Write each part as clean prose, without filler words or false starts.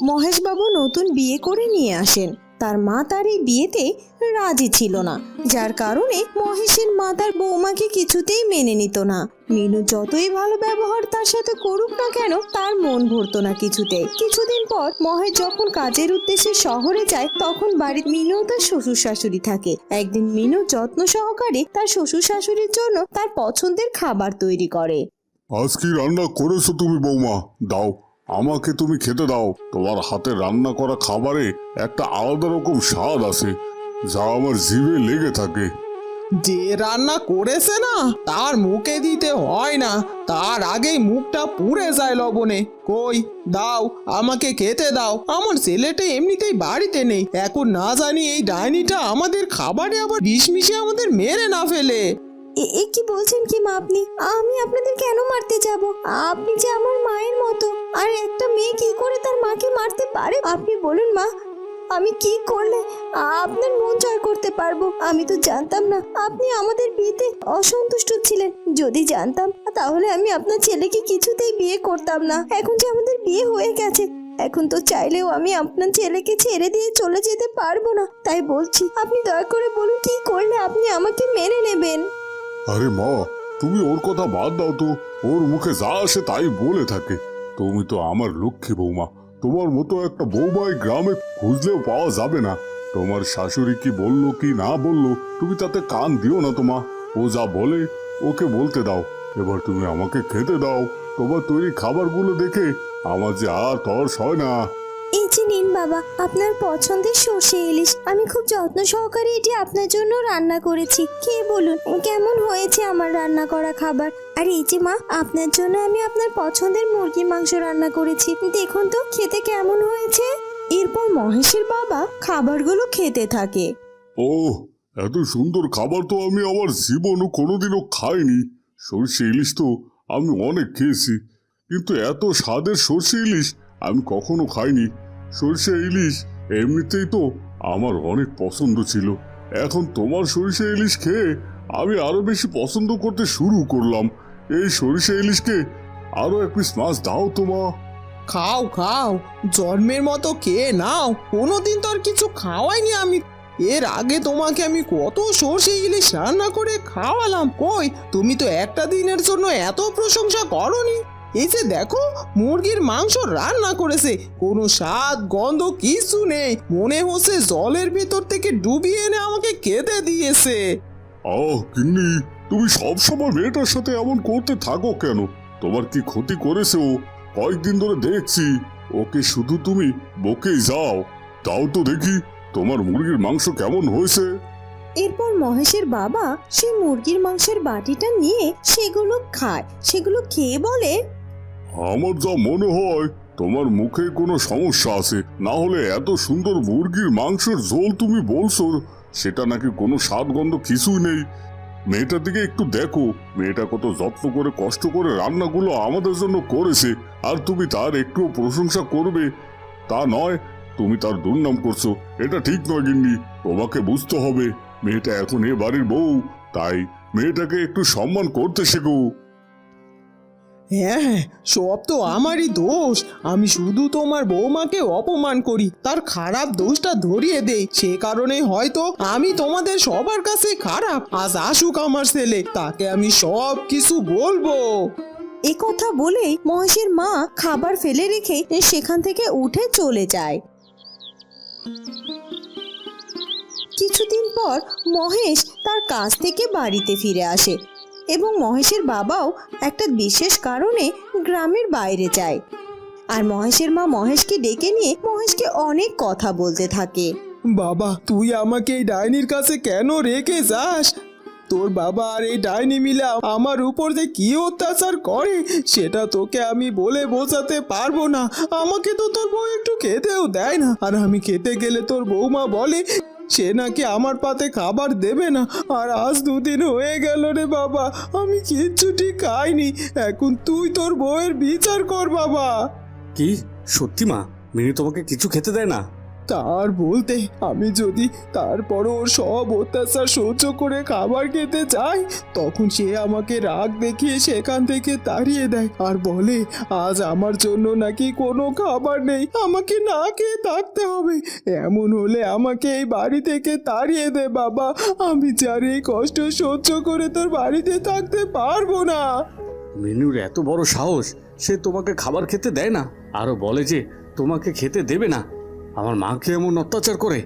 মহেশবাবু নতুন বিয়ে করে নিয়ে আসেন। তার মা তার এই বিয়েতে রাজি ছিল না, যার কারণে মহেশের মা তার বৌমাকে কিছুতেই মেনে নিত না। মিনু যতই ভালো ব্যবহার তার সাথে করুক না কেন, তার মন ভরতো না কিছুতেই। কিছুদিন পর মহেশ যখন কাজের উদ্দেশ্যে শহরে যায়, তখন বাড়ির মিনু ও তার শ্বশুর শাশুড়ি থাকে। একদিন মিনু যত্ন সহকারে তার শ্বশুর শাশুড়ির জন্য তার পছন্দের খাবার তৈরি করে। আজ কি রান্না করেছো তুমি বৌমা? দাও, আমাকে তুমি খেতে দাও। তোমার হাতে রান্না করা খাবারে একটা আলাদা রকম স্বাদ আছে, যা আমার জিভে লেগে থাকে। যে রান্না করেছে না তার মুখে দিতে হয় না, তার আগেই মুখটা পুড়ে যায় লবণে। কই দাও, আমাকে খেতে দাও। আমার ছেলেটা এমনিতেই বাড়িতে নেই, এখন না জানি এই ডাইনিটা আমাদের খাবারে আবার বিষ মিশিয়ে আমাদের মেরে না ফেলে। এ কি বলছেন কি মা আপনি? আমি আপনাদের কেন মারতে যাব? আপনি যে আমার মায়ের মতো, আর একটা মেয়ে কি করে তার মাকে মারতে পারে? আপনি বলুন মা, আমি কি করলে আপনার মন জয় করতে পারবো? আমি তো জানতাম না আপনি আমাদের বিয়েতে অসন্তুষ্ট ছিলেন। যদি জানতাম তাহলে আমি আপনার ছেলেকে কিছুতেই বিয়ে করতাম না। এখন যে আমাদের বিয়ে হয়ে গেছে, এখন তো চাইলেও আমি আপনার ছেলেকে ছেড়ে দিয়ে চলে যেতে পারবো না। তাই বলছি, আপনি দয়া করে বলুন কি করলে আপনি আমাকে মেনে নেবেন। আরে মা, তুমি ওর কথা বাদ দাও তো। ওর মুখে যা আসে তাই বলে থাকে। তুমি তো আমার লক্ষ্মী বৌমা। তোমার মতো একটা বৌমা এই গ্রামে খুঁজলেও পাওয়া যাবে না। তোমার শাশুড়ি কি বললো কি না বললো, তুমি তাতে কান দিও না তোমা। ও যা বলে ওকে বলতে দাও। এবার তুমি আমাকে খেতে দাও। তোমার তৈরি খাবারগুলো দেখে আমার যে আর তর্স হয় না। এই যে নিন বাবা, আপনার পছন্দের সর্ষে ইলিশ। আমি খুব যত্ন সহকারে এটি আপনার জন্য রান্না করেছি। খেয়ে বলুন কেমন হয়েছে আমার রান্না করা খাবার। আর এই যে মা, আপনার জন্য আমি আপনার পছন্দের মুরগির মাংস রান্না করেছি। দেখুন তো খেতে কেমন হয়েছে। এরপর মহেশের বাবা খাবারগুলো খেতে থাকে। ও, এত সুন্দর খাবার তো আমি আমার জীবনও কোনোদিনও খাইনি। সর্ষে ইলিশ তো আমি অনেক খেয়েছি, কিন্তু এত স্বাদের সর্ষে ইলিশ আমি কখনো খাইনি। সর্ষে ইলিশ এমনিতেই তো আমার অনেক পছন্দ ছিল। এখন তোমার সর্ষে ইলিশ খেয়ে আমি আরো বেশি পছন্দ করতে শুরু করলাম। এই সর্ষে ইলিশকে আরো এক পিস মাছ দাও তোমা। খাও খাও, জন্মের মতো খেয়ে নাও। কোনোদিন তো আর কিছু খাওয়াইনি আমি। এর আগে তোমাকে আমি কত সর্ষে ইলিশ রান্না করে খাওয়ালাম। কই, তুমি তো একটা দিনের জন্য এত প্রশংসা করনি। এই যে দেখো, মুরগির মাংস রান্না করেছে, কোনো স্বাদ গন্ধ কিছু নেই। মনে হচ্ছে জলের ভিতর থেকে ডুবিয়ে এনে আমাকে খেতে দিয়েছে। গিন্নি, তুমি সবসময় মেয়েটার সাথে এমন করতে থাকো কেন? তোমার কি ক্ষতি করেছে ও? কয়েকদিন ধরে দেখছি ওকে শুধু তুমি বকেই যাও। তাও তো দেখি তোমার মুরগির মাংস কেমন হয়েছে। এরপর মহেশের বাবা সে মুরগির মাংসের বাটিটা নিয়ে সেগুলো খায়। সেগুলো খেয়ে বলে, আমার যা মনে হয় তোমার মুখে কোনো সমস্যা আছে। না হলে এত সুন্দর মুরগির মাংসের ঝোল তুমি বলছো, সেটা নাকি কোনো স্বাদ গন্ধ কিছুই নেই। মেয়েটার দিকে একটু দেখো, মেয়েটা কত যত্ন করে কষ্ট করে রান্নাগুলো আমাদের জন্য করেছে, আর তুমি তার একটু প্রশংসা করবে তা নয়, তুমি তার দুর্নাম করছো। এটা ঠিক নয় গিন্নি, তোমাকে বুঝতে হবে মেয়েটা এখন এ বাড়ির বউ, তাই মেয়েটাকে একটু সম্মান করতে শেখো। হ্যাঁ হ্যাঁ, সব তো আমারই দোষ। আমি শুধু তোমার বৌমাকে অপমান করি, তার খারাপ দোষটা ধরিয়ে দেই। সে কারণেই হয়তো আমি তোমাদের সবার কাছে খারাপ। আজ আসুক আমার ছেলে, তাকে আমি সব কিছু বলবো। এ কথা বলেই মহেশের মা খাবার ফেলে রেখে সেখান থেকে উঠে চলে যায়। কিছুদিন পর মহেশ তার কাজ থেকে বাড়িতে ফিরে আসে এবং মহেশের বাবাও একটা বিশেষ কারণে গ্রামের বাইরে যায়। আর মহেশের মা মহেশকে ডেকে নিয়ে মহেশকে অনেক কথা বলতে থাকে। বাবা, তুই আমাকে এই ডাইনির কাছে কেন রেখে যাস? তোর বাবা আর এই ডাইনি মিলে আমার উপর যে কি অত্যাচার করে সেটা তোকে আমি বলে বোঝাতে পারবো না। আমাকে তো তোর বউ একটু খেতেও দেয় না, আর আমি খেতে গেলে তোর বৌমা বলে সে নাকি আমার পাতে খাবার দেবে না। আর আজ 2 দিন হয়ে গেল রে বাবা, আমি কিচ্ছুটি খাইনি। এখন তুই তোর বউয়ের বিচার কর বাবা। কি সত্যি মা, মিনি তোমাকে কিছু খেতে দেয় না? তার বলতে আমি যদি তারপরও ওর সব অত্যাচার সহ্য করে খাবার খেতে চাই, তখন সে আমাকে রাগ দেখিয়ে সেখান থেকে তাড়িয়ে দেয় আর বলে আজ আমার জন্য নাকি কোনো খাবার নেই, আমাকে না খেয়ে থাকতে হবে। এমন হলে আমাকে এই বাড়ি থেকে তাড়িয়ে দে বাবা, আমি যার এই কষ্ট সহ্য করে তোর বাড়িতে থাকতে পারবো না। মিনুর এত বড় সাহস, সে তোমাকে খাবার খেতে দেয় না, আরো বলে যে তোমাকে খেতে দেবে না। আমার মাকে এমন অত্যাচার করে,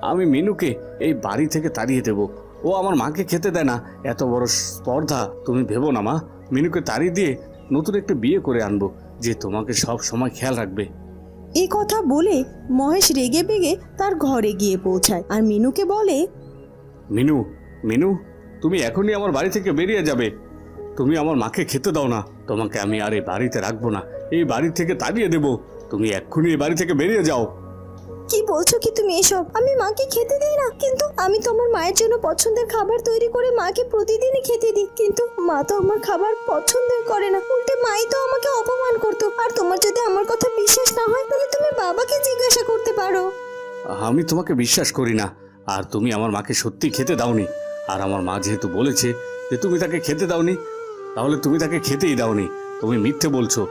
আমি মিনুকে এই বাড়ি থেকে তাড়িয়ে দেব। ও আমার মাকে খেতে দেয় না, এত বড় স্পর্ধা তুমি ভেবো না মা। মিনুকে তাড়িয়ে দিয়ে নতুন একটা বিয়ে করে আনবো, যে তোমাকে সব সময় খেয়াল রাখবে। এই কথা বলে মহেশ রেগে বেগে তার ঘরে গিয়ে পৌঁছায় আর মিনুকে বলে, মিনু, মিনু, তুমি এখনই আমার বাড়ি থেকে বেরিয়ে যাবে। তুমি আমার মাকে খেতে দাও না, তোমাকে আমি আর এই বাড়িতে রাখবো না, এই বাড়ি থেকে তাড়িয়ে দেব। তুমি এক্ষুনি এই বাড়ি থেকে বেরিয়ে যাও। কি বলছো কি তুমি এসব? আমি মাকে খেতে দিই না, কিন্তু আমি তো আমার মায়ের জন্য পছন্দের খাবার তৈরি করে মাকে প্রতিদিনই খেতে দিই, কিন্তু মা তো আমার খাবার পছন্দই করে না, উল্টে মাই তো আমাকে অপমান করতো। আর তোমার যদি আমার কথা বিশ্বাস না হয় তাহলে তুমি বাবাকে জিজ্ঞাসা করতে পারো। আমি তোমাকে বিশ্বাস করি না, আর তুমি আমার মাকে সত্যি খেতে দাওনি। আর আমার মা যেহেতু বলেছে যে তুমি তাকে খেতে দাওনি, তাহলে তুমি তাকে খেতেই দাওনি। তুমি মিথ্যে বলছো,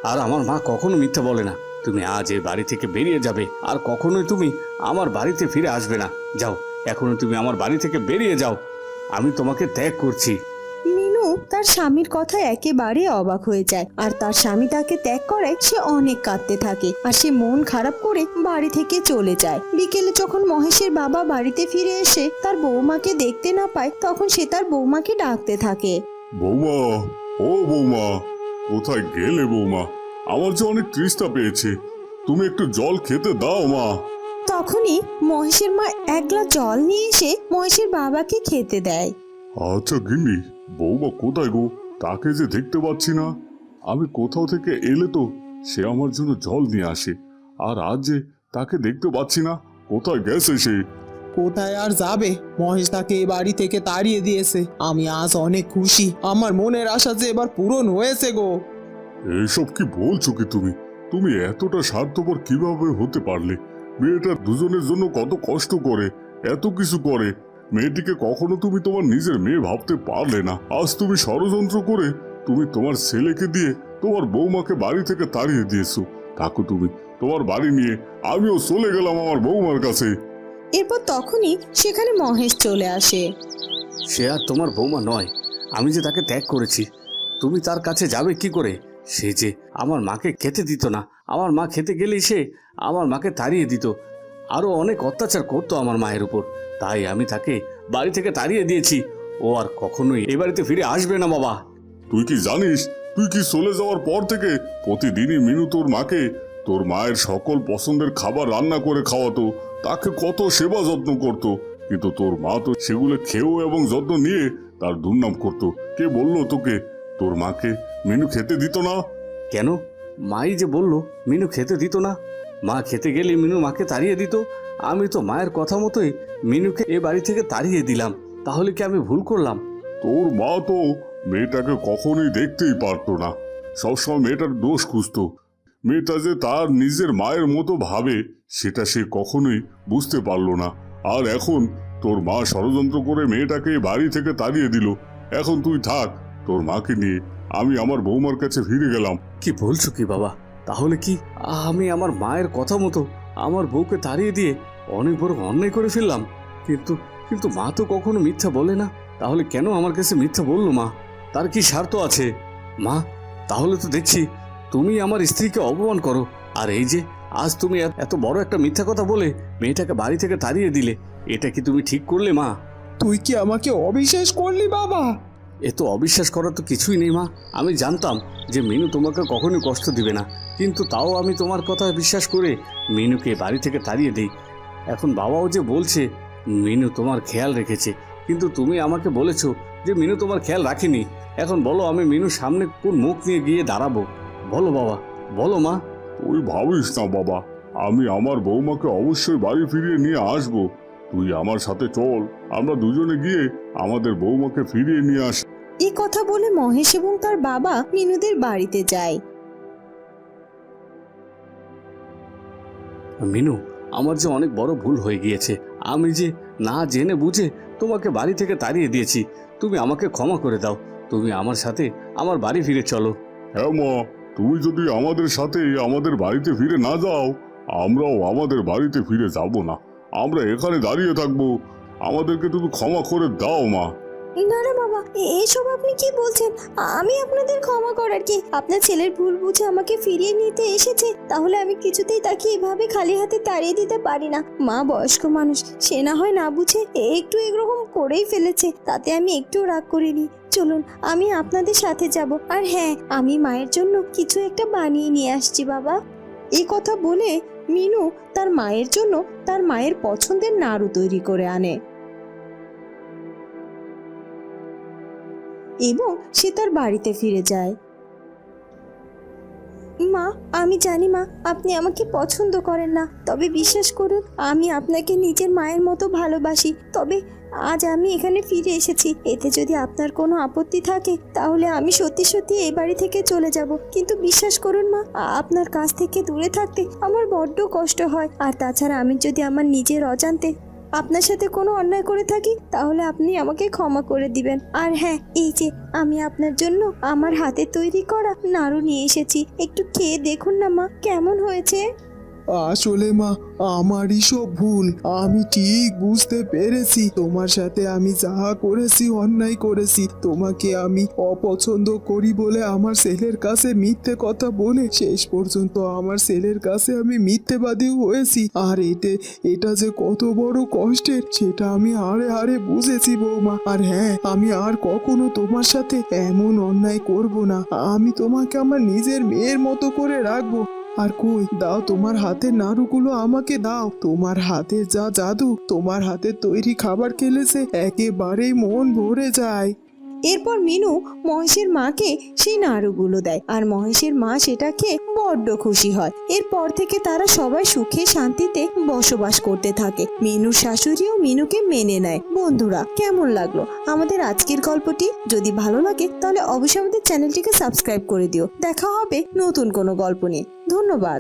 আর আমার মা কখনো মিথ্যে বলে না। তুমি আজ এই বাড়ি থেকে বেরিয়ে যাবে, আর কখনোই তুমি আমার বাড়িতে ফিরে আসবে না। যাও, এখনই তুমি আমার বাড়ি থেকে বেরিয়ে যাও, আমি তোমাকে ত্যাগ করছি। মিনু তার স্বামীর কথা একেবারে অবাক হয়ে যায়, আর তার স্বামী তাকে ত্যাগ করায় সে অনেক কাঁদতে থাকে, আর সে মন খারাপ করে বাড়ি থেকে চলে যায়। বিকেলে যখন মহেশের বাবা বাড়িতে ফিরে এসে তার বৌমাকে দেখতে না পায়, তখন সে তার বৌমাকে ডাকতে থাকে। বৌমা, ও বৌমা, কোথায় গেলে বৌমা? আমার যে অনেক তৃষ্ণা পেয়েছে, তুমি একটু জল খেতে দাও মা। তখনই মহেশের মা এক গ্লাস জল নিয়ে এসে মহেশের বাবাকে খেতে দেয়। আচ্ছা গিন্নি, বৌমা কোথায় গো? তাকে যে দেখতে পাচ্ছি না। আমি কোথাও থেকে এলে তো সে আমার জন্য জল নিয়ে আসে, আর আজ যে তাকে দেখতে পাচ্ছি না, কোথায় গেছে সে? কোথায় আর যাবে, মহেশ তাকে এই বাড়ি থেকে তাড়িয়ে দিয়েছে। আমি আজ অনেক খুশি, আমার মনের আশা যে এবার পূরণ হয়েছে গো। এইসব কি বলছো কি তুমি? তুমি এতটা স্বার্থপর কিভাবে হতে পারলে? মেয়েটা দুজনের জন্য কত কষ্ট করে, এত কিছু করে, মেয়েটিকে কখনো তুমি তোমার নিজের মেয়ে ভাবতে পারলে না। আজ তুমি ষড়যন্ত্র করে তুমি তোমার ছেলেকে দিয়ে তোমার বৌমাকে বাড়ি থেকে তাড়িয়ে দিয়েছো। থাকো তুমি তোমার বাড়ি নিয়ে, আমিও চলে গেলাম আমার বৌমার কাছে। এরপর তখনই সেখানে মহেশ চলে আসে। সে আর তোমার বৌমা নয়, আমি যে তাকে ত্যাগ করেছি। তুমি তার কাছে যাবে কি করে? সে যে আমার মাকে খেতে দিত না, আমার মা খেতে গেলেই সে আমার মাকে তাড়িয়ে দিত, আরো অনেক অত্যাচার করতো আমার মায়ের উপর। তাই আমি তাকে বাড়ি থেকে তাড়িয়ে দিয়েছি। ও আর কখনোই এ বাড়িতে ফিরে আসবে না বাবা। তুই কি জানিস, তুই কি চলে যাওয়ার পর থেকে প্রতিদিনই মিনু তোর মাকে তোর মায়ের সকল পছন্দের খাবার রান্না করে খাওয়াতো, তাকে কত সেবা যত্ন করতো, কিন্তু তোর মা তো সেগুলো খেয়েও এবং যত্ন নিয়ে তার দুর্নাম করতো। কে বললো তোকে তোর মাকে মিনু খেতে দিত না? কেন? মাই যে বললো মিনু খেতে দিত না। মা খেতে গেলে মিনু মাকে তাড়িয়ে দিত। আমি তো মায়ের কথা মতোই মিনুকে এ বাড়ি থেকে তাড়িয়ে দিলাম। তাহলে কি আমি ভুল করলাম? তোর মা তো মেয়েটাকে কখনোই দেখতেই পারতো না, সবসময় মেয়েটার দোষ খুঁজতো। মেয়েটা যে তার নিজের মায়ের মতো ভাবে সেটা সে কখনোই বুঝতে পারলো না। আর এখন তোর মা ষড়যন্ত্র করে মেয়েটাকে বাড়ি থেকে তাড়িয়ে দিল। এখন তুই থাক তোর মাকে নিয়ে, আমি আমার বৌমার কাছে ফিরে গেলাম। কি বলছো কি বাবা? তাহলে কি আমি আমার মায়ের কথা মতো আমার বউকে তাড়িয়ে দিয়ে অনেক বড় অন্যায় করে ফেললাম? কিন্তু কিন্তু মা তো কখনো মিথ্যা বলে না। তাহলে কেন আমার কাছে মিথ্যা বললো মা? তার কি স্বার্থ আছে? মা, তাহলে তো দেখছি তুমি আমার স্ত্রীকে অপমান করো। আর এই যে আজ তুমি এত বড় একটা মিথ্যা কথা বলে মেয়েটাকে বাড়ি থেকে তাড়িয়ে দিলে, এটা কি তুমি ঠিক করলে মা? তুই কি আমাকে অবিশ্বাস করলি বাবা? এ তো অবিশ্বাস করার তো কিছুই নেই মা। আমি জানতাম যে মিনু তোমাকে কখনোই কষ্ট দিবে না, কিন্তু তাও আমি তোমার কথা বিশ্বাস করে মিনুকে বাড়ি থেকে তাড়িয়ে দিই। এখন বাবাও যে বলছে মিনু তোমার খেয়াল রেখেছে, কিন্তু তুমি আমাকে বলেছো যে মিনু তোমার খেয়াল রাখেনি। এখন বলো আমি মিনুর সামনে কোন মুখ নিয়ে গিয়ে দাঁড়াবো? বলো বাবা, বলো মা। তুই ভাবিস না বাবা, আমি আমার বৌমাকে অবশ্যই বাড়ি ফিরিয়ে নিয়ে আসবো। তুই আমার সাথে চল, আমরা দুজনে গিয়ে আমাদের বৌমাকে ফিরিয়ে নিয়ে আসি। এই কথা বলে মহেশ এবং তার বাবা মিনুদের বাড়িতে যায়। মিনু, আমার যে অনেক বড় ভুল হয়ে গিয়েছে। আমি যে না জেনে বুঝে তোমাকে বাড়ি থেকে তাড়িয়ে দিয়েছি। তুমি আমাকে ক্ষমা করে দাও। তুমি আমার সাথে আমার বাড়ি ফিরে চলো। হ্যাঁ মা, তুমি যদি আমাদের সাথে আমাদের বাড়িতে ফিরে না যাও, আমরাও আমাদের বাড়িতে ফিরে যাব না। আমরা এখানে দাঁড়িয়ে থাকবো। আমাদেরকে তুমি ক্ষমা করে দাও মা। না না বাবা, এসব আপনি কি বলছেন? আমি আপনাদের ক্ষমা করার কি? আপনার ছেলের ভুল বুঝে আমাকে ফিরিয়ে নিতে এসেছে, তাহলে আমি কিছুতেই তাকে এভাবে খালি হাতে তাড়িয়ে দিতে পারি না। মা বয়স্ক মানুষ, সে না হয় না বুঝে একটু এরকম করেই ফেলেছে, তাতে আমি একটু রাগ করিনি। চলুন, আমি আপনাদের সাথে যাব। আর হ্যাঁ, আমি মায়ের জন্য কিছু একটা বানিয়ে নিয়ে আসছি বাবা। এই কথা বলে মিনু তার মায়ের জন্য তার মায়ের পছন্দের নাড়ু তৈরি করে আনে এবং সে তার বাড়িতে ফিরে যায়। মা, আমি জানি মা আপনি আমাকে পছন্দ করেন না, তবে বিশ্বাস করুন আমি আপনাকে নিজের মায়ের মতো ভালোবাসি। তবে আজ আমি এখানে ফিরে এসেছি, এতে যদি আপনার কোনো আপত্তি থাকে তাহলে আমি সত্যি সত্যি এই বাড়ি থেকে চলে যাব। কিন্তু বিশ্বাস করুন মা, আপনার কাছ থেকে দূরে থাকতে আমার বড্ড কষ্ট হয়। আর তাছাড়া আমি যদি আমার নিজের অজান্তে আপনার সাথে কোনো অন্যায় করে থাকি তাহলে আপনি আমাকে ক্ষমা করে দিবেন। আর হ্যাঁ, এই যে আমি আপনার জন্য আমার হাতে তৈরি করা নাড়ু নিয়ে এসেছি, একটু খেয়ে দেখুন না মা, কেমন হয়েছে। আসলে মা, আমারই সব ভুল। আমি ঠিক বুঝতে পেরেছি তোমার সাথে আমি যা করেছি অন্যায় করেছি। তোমাকে আমি অপছন্দ করি বলে আমার ছেলের কাছে মিথ্যে কথা বলে শেষ পর্যন্ত আমার ছেলের কাছে আমি মিথ্যেবাদীও হয়েছি। আর এটা যে কত বড় কষ্টের সেটা আমি হাড়ে হাড়ে বুঝেছি বৌমা। আর হ্যাঁ, আমি আর কখনো তোমার সাথে এমন অন্যায় করব না। আমি তোমাকে আমার নিজের মেয়ের মতো করে রাখবো। আর কই, দাও তোমার হাতের নাড়ুগুলো আমাকে দাও। তোমার হাতে যা জাদু, তোমার হাতের তৈরি খাবার খেলেছে একেবারেই মন ভরে যায়। এরপর মিনু মহেশের মাকে সেই নাড়ুগুলো দেয়, আর মহেশের মা সেটা খেয়ে বড্ড খুশি হয়। এরপর থেকে তারা সবাই সুখে শান্তিতে বসবাস করতে থাকে। মিনুর শাশুড়িও মিনুকে মেনে নেয়। বন্ধুরা, কেমন লাগলো আমাদের আজকের গল্পটি? যদি ভালো লাগে তাহলে অবশ্যই আমাদের চ্যানেলটিকে সাবস্ক্রাইব করে দিও। দেখা হবে নতুন কোনো গল্প নিয়ে। ধন্যবাদ।